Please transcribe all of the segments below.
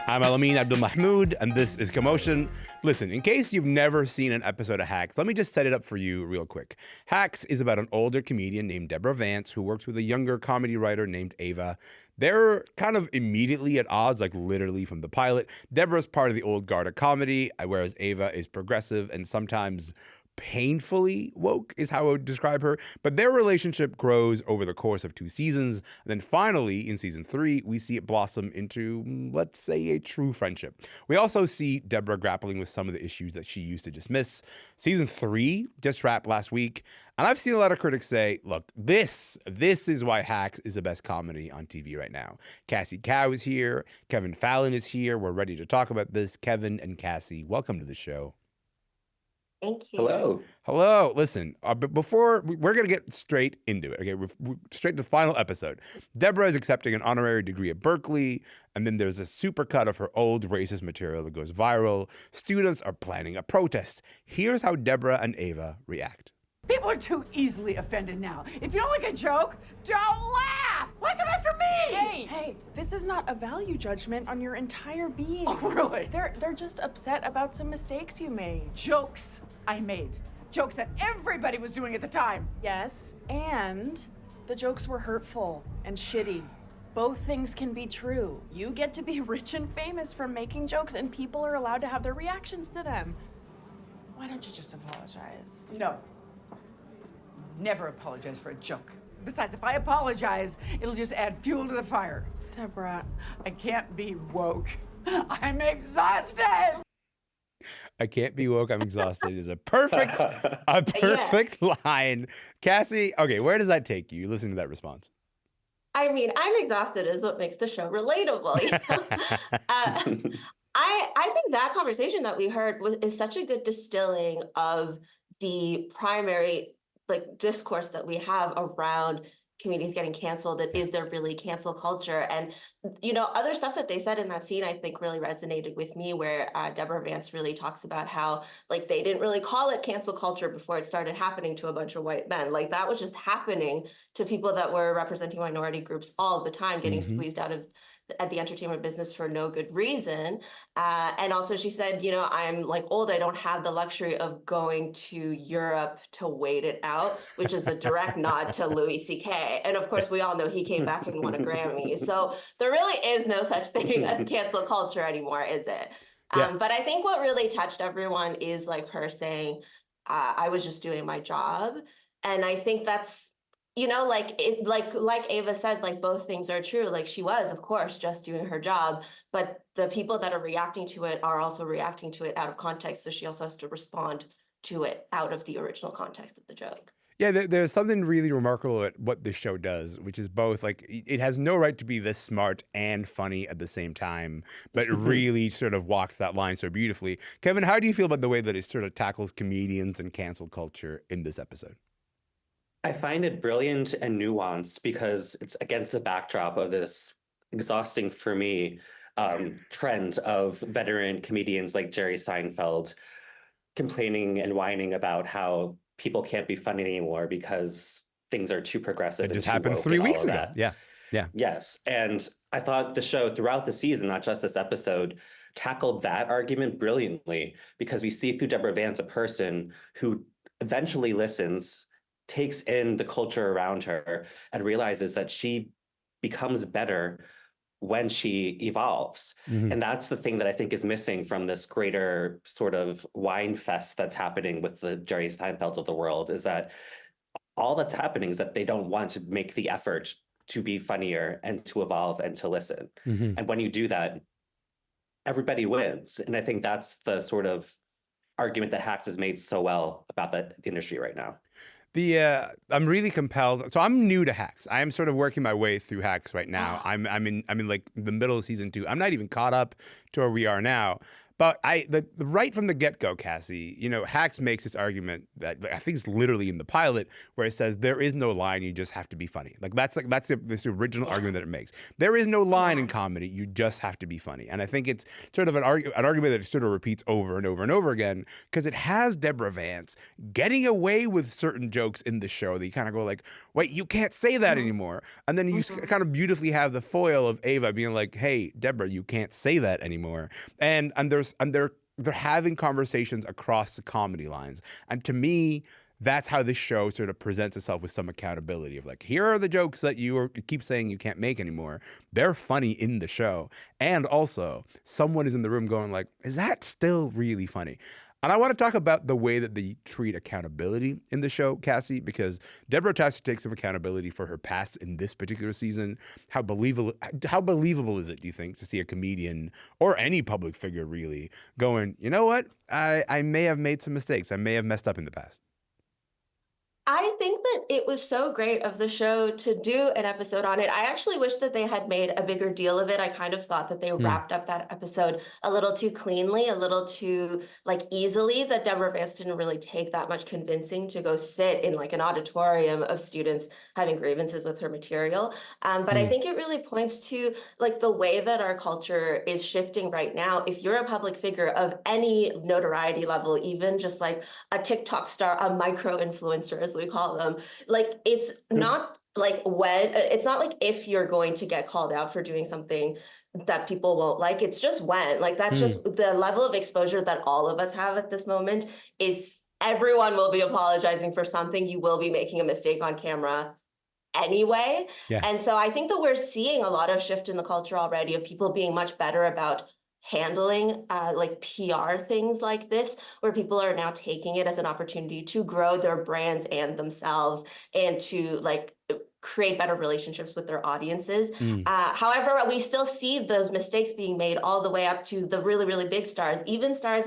I'm Elamin Abdul-Mahmoud, and this is Commotion. Listen, in case you've never seen an episode of Hacks, let me just set it up for you real quick. Hacks is about an older comedian named Deborah Vance who works with a younger comedy writer named Ava. They're kind of immediately at odds, like literally from the pilot. Deborah's part of the old guard of comedy, whereas Ava is progressive and sometimes painfully woke is how I would describe her. But their relationship grows over the course of 2 seasons. And then finally, in season 3, we see it blossom into, let's say, a true friendship. We also see Deborah grappling with some of the issues that she used to dismiss. Season 3 just wrapped last week. And I've seen a lot of critics say, look, this is why Hacks is the best comedy on TV right now. Cassie Cow is here. Kevin Fallon is here. We're ready to talk about this. Kevin and Cassie, welcome to the show. Thank you. Hello. Listen, before we're going to get straight into it, okay? We're straight to the final episode. Deborah is accepting an honorary degree at Berkeley, and then there's a supercut of her old racist material that goes viral. Students are planning a protest. Here's how Deborah and Ava react. People are too easily offended now. If you don't like a joke, don't laugh. Why come after me? Hey, this is not a value judgment on your entire being. Oh, really? They're just upset about some mistakes you made. Jokes I made. Jokes that everybody was doing at the time. Yes, and the jokes were hurtful and shitty. Both things can be true. You get to be rich and famous from making jokes, and people are allowed to have their reactions to them. Why don't you just apologize? No. Never apologize for a joke. Besides, if I apologize, it'll just add fuel to the fire. Deborah. I can't be woke. I'm exhausted. I can't be woke. I'm exhausted is a perfect line. Cassie, okay, where does that take you? Listen to that response. I mean, I'm exhausted is what makes the show relatable. You know? I think that conversation that we heard is such a good distilling of the primary discourse that we have around comedians getting canceled. And is there really cancel culture? And, other stuff that they said in that scene, I think really resonated with me, where Deborah Vance really talks about how, they didn't really call it cancel culture before it started happening to a bunch of white men. That was just happening to people that were representing minority groups all of the time, getting squeezed out of the entertainment business for no good reason. And also she said, I'm old, I don't have the luxury of going to Europe to wait it out, which is a direct nod to Louis C.K. And of course, we all know he came back and won a Grammy. So there really is no such thing as cancel culture anymore, is it? Yeah. But I think what really touched everyone is her saying, I was just doing my job. And I think that's, like Ava says, both things are true. She was, of course, just doing her job, but the people that are reacting to it are also reacting to it out of context. So she also has to respond to it out of the original context of the joke. Yeah, there's something really remarkable at what this show does, which is both it has no right to be this smart and funny at the same time, but it really sort of walks that line so beautifully. Kevin, how do you feel about the way that it sort of tackles comedians and cancel culture in this episode? I find it brilliant and nuanced because it's against the backdrop of this exhausting for me trend of veteran comedians like Jerry Seinfeld complaining and whining about how people can't be funny anymore because things are too progressive. It just happened 3 weeks ago. Yeah. Yes. And I thought the show throughout the season, not just this episode, tackled that argument brilliantly, because we see through Deborah Vance a person who eventually listens, takes in the culture around her, and realizes that she becomes better when she evolves. And that's the thing that I think is missing from this greater sort of wine fest that's happening with the Jerry Seinfelds of the world, is that all that's happening is that they don't want to make the effort to be funnier and to evolve and to listen. And when you do that, everybody wins. And I think that's the sort of argument that Hacks has made so well about the industry right now. I'm really compelled. So I'm new to Hacks. I am sort of working my way through Hacks right now. I'm in the middle of season 2. I'm not even caught up to where we are now. But right from the get-go, Cassie, Hacks makes this argument that I think it's literally in the pilot where it says there is no line, you just have to be funny. That's this original argument that it makes. There is no line in comedy, you just have to be funny. And I think it's sort of an argument that it sort of repeats over and over and over again because it has Deborah Vance getting away with certain jokes in the show that you kind of go like, wait, you can't say that anymore. And then you kind of beautifully have the foil of Ava being like, hey, Deborah, you can't say that anymore. And they're having conversations across the comedy lines. And to me, that's how this show sort of presents itself with some accountability of like, here are the jokes that you keep saying you can't make anymore. They're funny in the show. And also, someone is in the room going like, is that still really funny? And I want to talk about the way that they treat accountability in the show, Cassie, because Deborah has to take some accountability for her past in this particular season. How believable is it, do you think, to see a comedian or any public figure really going, you know what? I may have made some mistakes. I may have messed up in the past. I think that it was so great of the show to do an episode on it. I actually wish that they had made a bigger deal of it. I kind of thought that they wrapped up that episode a little too cleanly, a little too easily, that Deborah Vance didn't really take that much convincing to go sit in an auditorium of students having grievances with her material. But I think it really points to the way that our culture is shifting right now. If you're a public figure of any notoriety level, even just a TikTok star, a micro influencer, as we call them, it's not it's not if you're going to get called out for doing something that people won't like, it's just when, that's just the level of exposure that all of us have at this moment. Is everyone will be apologizing for something. You will be making a mistake on camera anyway. Yeah. And so I think that we're seeing a lot of shift in the culture already of people being much better about handling PR things like this, where people are now taking it as an opportunity to grow their brands and themselves and to create better relationships with their audiences. However, we still see those mistakes being made all the way up to the really, really big stars, even stars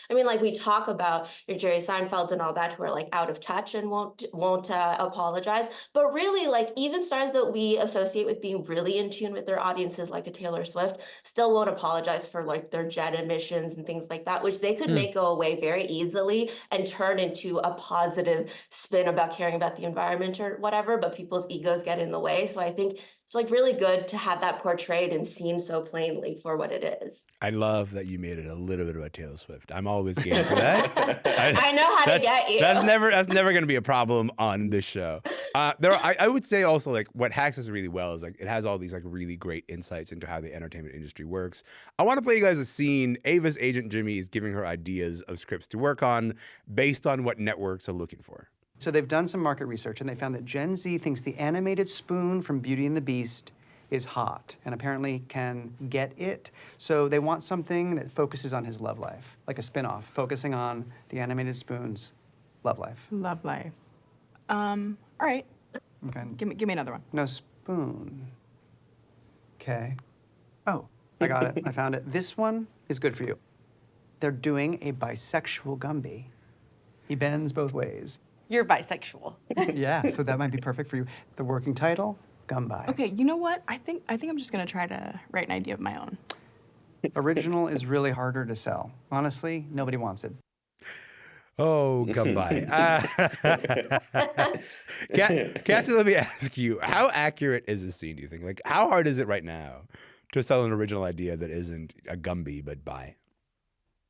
we talk about your Jerry Seinfelds and all that, who are out of touch and won't apologize. But really, even stars that we associate with being really in tune with their audiences, like a Taylor Swift, still won't apologize for their jet emissions and things like that, which they could make go away very easily and turn into a positive spin about caring about the environment or whatever. But people's egos get in the way. So I think it's really good to have that portrayed and seen so plainly for what it is. I love that you made it a little bit about Taylor Swift. I'm always game for that. I know how to get you. That's never going to be a problem on this show. I would say also what Hacks does really well is it has all these really great insights into how the entertainment industry works. I want to play you guys a scene. Ava's agent Jimmy is giving her ideas of scripts to work on based on what networks are looking for. So they've done some market research, and they found that Gen Z thinks the animated spoon from Beauty and the Beast is hot and apparently can get it. So they want something that focuses on his love life, like a spin-off, focusing on the animated spoon's love life. Love life. All right. Okay. Give me another one. No spoon. Okay. Oh, I got it. I found it. This one is good for you. They're doing a bisexual Gumby. He bends both ways. You're bisexual. Yeah, so that might be perfect for you. The working title, Gumby. Okay, you know what? I think I'm just gonna try to write an idea of my own. Original is really harder to sell. Honestly, nobody wants it. Oh, Gumby. Cassie, let me ask you, how accurate is this scene, do you think? How hard is it right now to sell an original idea that isn't a Gumby, but bi?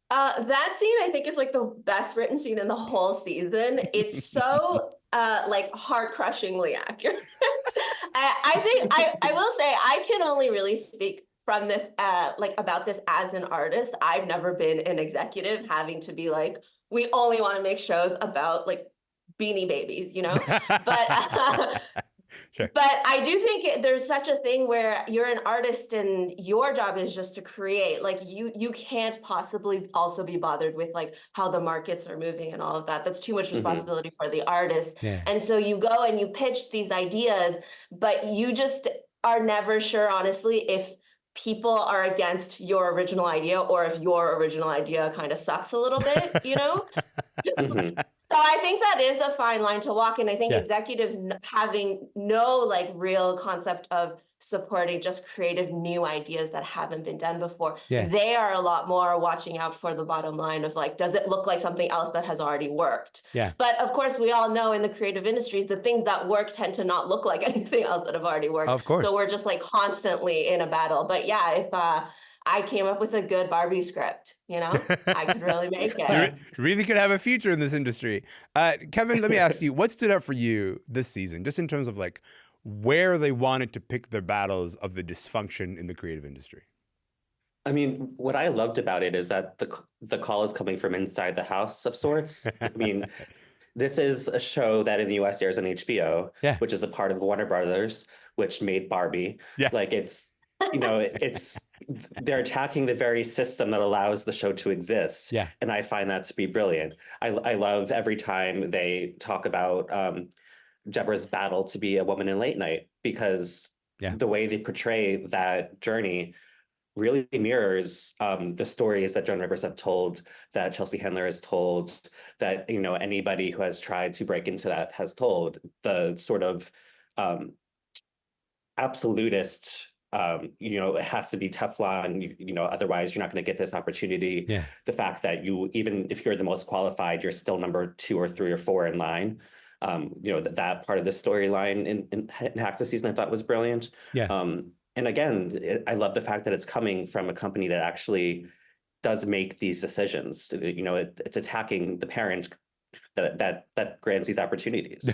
That scene, I think, is the best written scene in the whole season. It's so heart-crushingly accurate. I will say I can only really speak from this about this as an artist. I've never been an executive having to be we only want to make shows about Beanie Babies, but Sure. But I do think there's such a thing where you're an artist and your job is just to create. You can't possibly also be bothered with how the markets are moving and all of that. That's too much responsibility for the artist. Yeah. And so you go and you pitch these ideas, but you just are never sure, honestly, if people are against your original idea or if your original idea kind of sucks a little bit, So I think that is a fine line to walk, and I think Yeah. executives having no like real concept of supporting just creative new ideas that haven't been done before. Yeah. They are a lot more watching out for the bottom line of like, does it look like something else that has already worked? Yeah. But of course, we all know in the creative industries, the things that work tend to not look like anything else that have already worked. Of course. So we're just like constantly in a battle. But yeah, if I came up with a good Barbie script, you know, I could really make You it. really could have a future in this industry. Kevin, let me ask you, what stood out for you this season, just in terms of like where they wanted to pick their battles of the dysfunction in the creative industry? I mean, what I loved about it is that the call is coming from inside the house of sorts. I mean, this is a show that in the US airs on HBO, Yeah. which is a part of Warner Brothers, which made Barbie. Yeah. Like they're attacking the very system that allows the show to exist. Yeah. And I find that to be brilliant. I love every time they talk about Deborah's battle to be a woman in late night, because the way they portray that journey really mirrors the stories that Joan Rivers have told, that Chelsea Handler has told, that anybody who has tried to break into that has told. The sort of absolutist, it has to be Teflon, otherwise you're not going to get this opportunity. Yeah. The fact that even if you're the most qualified, you're still number 2 or 3 or 4 in line. That part of the storyline in Hacks this season I thought was brilliant. Yeah. And again, I love the fact that it's coming from a company that actually does make these decisions. It's attacking the parent that grants these opportunities.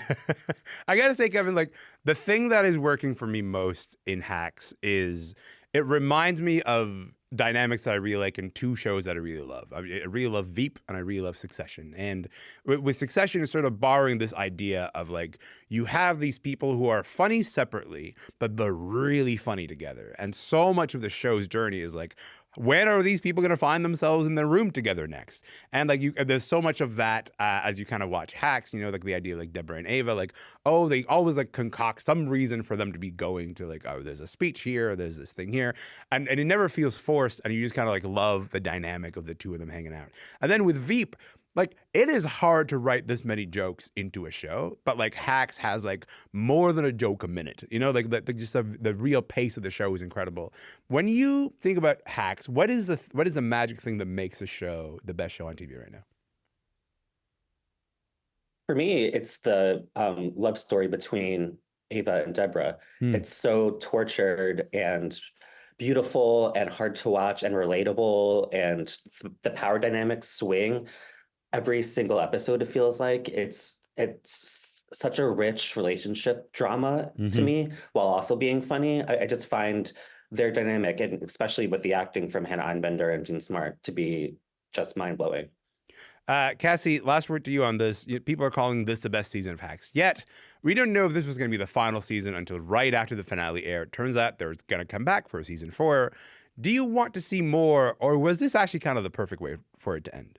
I gotta say, Kevin, like the thing that is working for me most in Hacks is it reminds me of dynamics that I really like in 2 shows that I really love. I really love Veep and I really love Succession. And with Succession, it's sort of borrowing this idea of like, you have these people who are funny separately, but they're really funny together. And so much of the show's journey is like, when are these people going to find themselves in the room together next? And like there's so much of that as you kind of watch Hacks, like the idea like Deborah and Ava, like, oh, they always like concoct some reason for them to be going to like, oh, there's a speech here, or there's this thing here. And it never feels forced. And you just kind of like love the dynamic of the 2 of them hanging out. And then with Veep, like it is hard to write this many jokes into a show, but like Hacks has like more than a joke a minute, like the real pace of the show is incredible. When you think about Hacks, what is the magic thing that makes a show the best show on TV right now? For me, it's the love story between Ava and Deborah. It's so tortured and beautiful and hard to watch and relatable, and the power dynamics swing every single episode. It feels like it's such a rich relationship drama to me, while also being funny. I just find their dynamic, and especially with the acting from Hannah Einbender and Jean Smart, to be just mind-blowing. Cassie, last word to you on this. People are calling this the best season of Hacks yet. We don't know if this was going to be the final season until right after the finale aired. Turns out they're going to come back for season 4. Do you want to see more, or was this actually kind of the perfect way for it to end?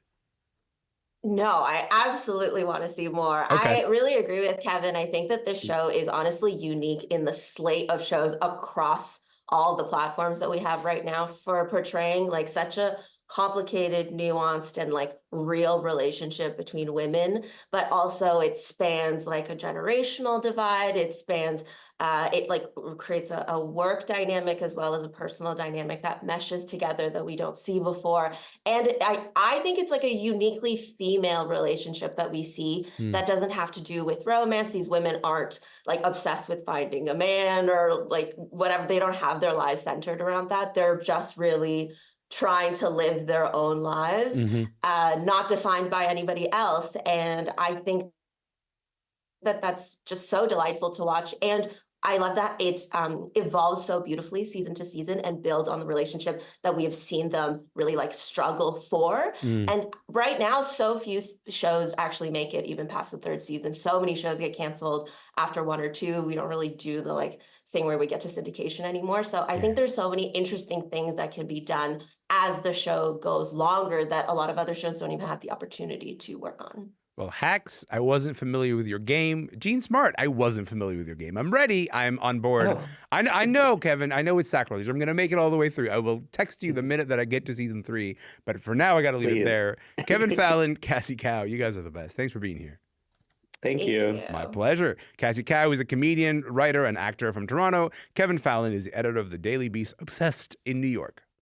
No, I absolutely want to see more. Okay. I really agree with Kevin. I think that this show is honestly unique in the slate of shows across all the platforms that we have right now for portraying like such a complicated, nuanced, and like real relationship between women, but also it spans like a generational divide. It spans, it like creates a work dynamic as well as a personal dynamic that meshes together that we don't see before. And I think it's like a uniquely female relationship that we see that doesn't have to do with romance. These women aren't like obsessed with finding a man or like whatever. They don't have their lives centered around that. They're just really trying to live their own lives, not defined by anybody else. And I think that that's just so delightful to watch. And I love that it evolves so beautifully season to season and builds on the relationship that we have seen them really like struggle for. And right now, so few shows actually make it even past the 3rd season. So many shows get canceled after 1 or 2. We don't really do the like thing where we get to syndication anymore. So I think there's so many interesting things that can be done as the show goes longer that a lot of other shows don't even have the opportunity to work on. Well, Hacks, I wasn't familiar with your game. Gene Smart, I wasn't familiar with your game. I'm ready. I'm on board. Oh. I know, Kevin. I know it's sacrilege. I'm going to make it all the way through. I will text you the minute that I get to season 3. But for now, I got to leave it Please. there. Kevin Fallon, Cassie Cow, you guys are the best. Thanks for being here. Thank you. My pleasure. Cassie Cow is a comedian, writer, and actor from Toronto. Kevin Fallon is the editor of the Daily Beast, obsessed in New York.